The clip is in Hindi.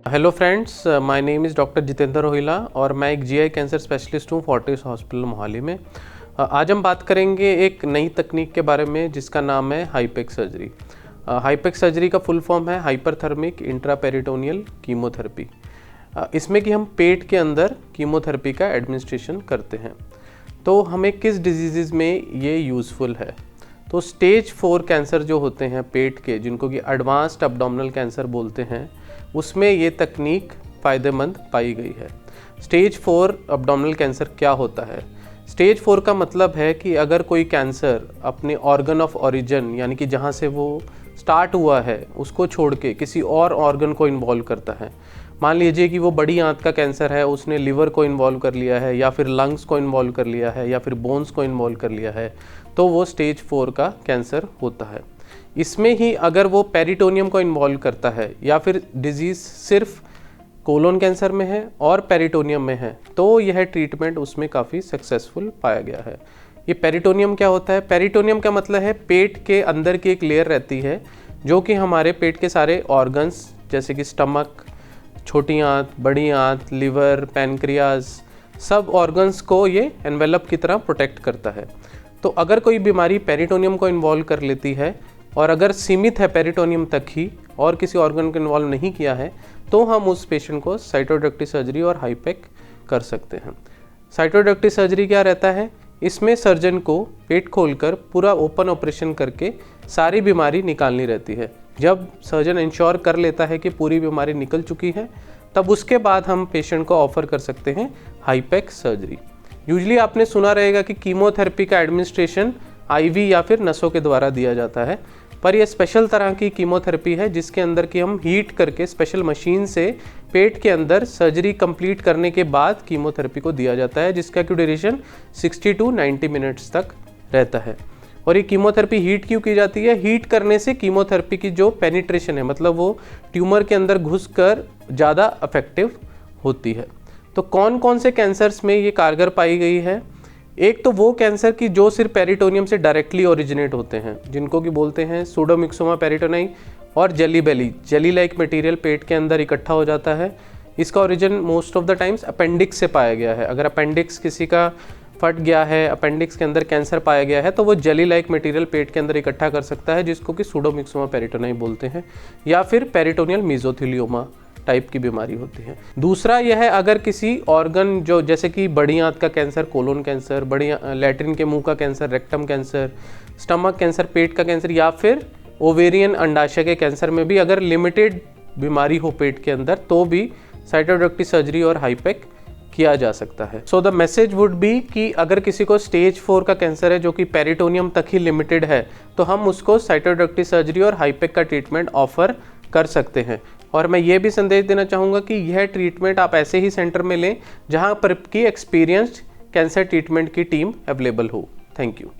Hello friends, my name is doctor Jitendra Rohila और मैं एक जीआई कैंसर स्पेशलिस्ट हूँ फोर्टिस हॉस्पिटल मोहाली में। आज हम बात करेंगे एक नई तकनीक के बारे में जिसका नाम है हाईपेक सर्जरी। हाईपेक सर्जरी का फुल फॉर्म है हाइपरथर्मिक इंट्रापेरिटोनियल कीमोथेरेपी। इसमें कि हम पेट के अंदर कीमोथेरेपी का एडमिनिस्ट्रेशन करते हैं। तो हमें किस डिजीज़ में ये यूज़फुल है? तो स्टेज 4 कैंसर जो होते हैं पेट के, जिनको कि एडवांस्ड एब्डोमिनल कैंसर बोलते हैं, उसमें ये तकनीक फ़ायदेमंद पाई गई है। स्टेज 4 एब्डोमिनल कैंसर क्या होता है? स्टेज 4 का मतलब है कि अगर कोई कैंसर अपने ऑर्गन ऑफ ओरिजिन, यानी कि जहाँ से वो स्टार्ट हुआ है उसको छोड़ के किसी और ऑर्गन को इन्वॉल्व करता है। मान लीजिए कि वो बड़ी आंत का कैंसर है, उसने लिवर को इन्वॉल्व कर लिया है, या फिर लंग्स को इन्वॉल्व कर लिया है, या फिर बोन्स को इन्वॉल्व कर लिया है, तो वो स्टेज 4 का कैंसर होता है। इसमें ही अगर वो पेरिटोनियम को इन्वॉल्व करता है या फिर डिजीज़ सिर्फ कोलोन कैंसर में है और पेरिटोनियम में है, तो यह ट्रीटमेंट उसमें काफ़ी सक्सेसफुल पाया गया है। ये पेरिटोनियम क्या होता है? पेरिटोनियम का मतलब है पेट के अंदर की एक लेयर रहती है जो कि हमारे पेट के सारे ऑर्गन्स जैसे कि स्टमक, छोटी आंत, बड़ी आंत, लिवर, पैनक्रियाज, सब ऑर्गन्स को ये एनवेलप की तरह प्रोटेक्ट करता है। तो अगर कोई बीमारी पेरिटोनियम को इन्वॉल्व कर लेती है और अगर सीमित है पेरिटोनियम तक ही और किसी ऑर्गन को इन्वॉल्व नहीं किया है, तो हम उस पेशेंट को साइटोडक्टी सर्जरी और हाईपेक कर सकते हैं। साइटोडक्टी सर्जरी क्या रहता है? इसमें सर्जन को पेट खोलकर पूरा ओपन ऑपरेशन करके सारी बीमारी निकालनी रहती है। जब सर्जन इंश्योर कर लेता है कि पूरी बीमारी निकल चुकी है, तब उसके बाद हम पेशेंट को ऑफर कर सकते हैं हाईपेक सर्जरी। यूजुअली आपने सुना रहेगा कि कीमोथेरेपी का एडमिनिस्ट्रेशन आईवी या फिर नसों के द्वारा दिया जाता है, पर यह स्पेशल तरह की कीमोथेरेपी है जिसके अंदर कि हम हीट करके स्पेशल मशीन से पेट के अंदर सर्जरी कंप्लीट करने के बाद कीमोथेरेपी को दिया जाता है, जिसका की ड्यूरेशन 60 to 90 मिनट्स तक रहता है। और ये कीमोथेरेपी हीट क्यों की जाती है? हीट करने से कीमोथेरेपी की जो पेनिट्रेशन है, मतलब वो ट्यूमर के अंदर घुसकर ज़्यादा इफेक्टिव होती है। तो कौन कौन से कैंसर्स में ये कारगर पाई गई है? एक तो वो कैंसर की जो सिर्फ पेरिटोनियम से डायरेक्टली ओरिजिनेट होते हैं, जिनको कि बोलते हैं सूडोमिक्सोमा पेरिटोनाई और जेली बेली, जेली लाइक मटेरियल पेट के अंदर इकट्ठा हो जाता है। इसका origin most of the times appendix से पाया गया है। अगर अपेंडिक्स किसी का फट गया है, अपेंडिक्स के अंदर कैंसर पाया गया है, तो वो जेली लाइक मटेरियल पेट के अंदर इकट्ठा कर सकता है, जिसको कि सूडोमिक्सोमा पेरिटोनाई बोलते हैं, या फिर पेरिटोनियल मीजोथेलियोमा टाइप की बीमारी होती है। दूसरा यह है, अगर किसी ऑर्गन जो जैसे कि बड़ी आंत का कैंसर, कोलोन कैंसर, बड़ी लैट्रिन के मुंह का cancer, rectum cancer, stomach cancer, पेट का कैंसर, या फिर ओवेरियन अंडाशय के कैंसर में भी अगर लिमिटेड बीमारी हो पेट के अंदर, तो भी साइटोडक्टी सर्जरी और हाईपेक किया जा सकता है। So the message would be कि अगर किसी को स्टेज 4 का कैंसर है जो कि पेरिटोनियम तक ही लिमिटेड है, तो हम उसको साइटोडक्टी सर्जरी और हाईपेक का ट्रीटमेंट ऑफर कर सकते हैं। और मैं ये भी संदेश देना चाहूँगा कि यह ट्रीटमेंट आप ऐसे ही सेंटर में लें जहाँ पर की एक्सपीरियंस्ड कैंसर ट्रीटमेंट की टीम अवेलेबल हो। Thank you.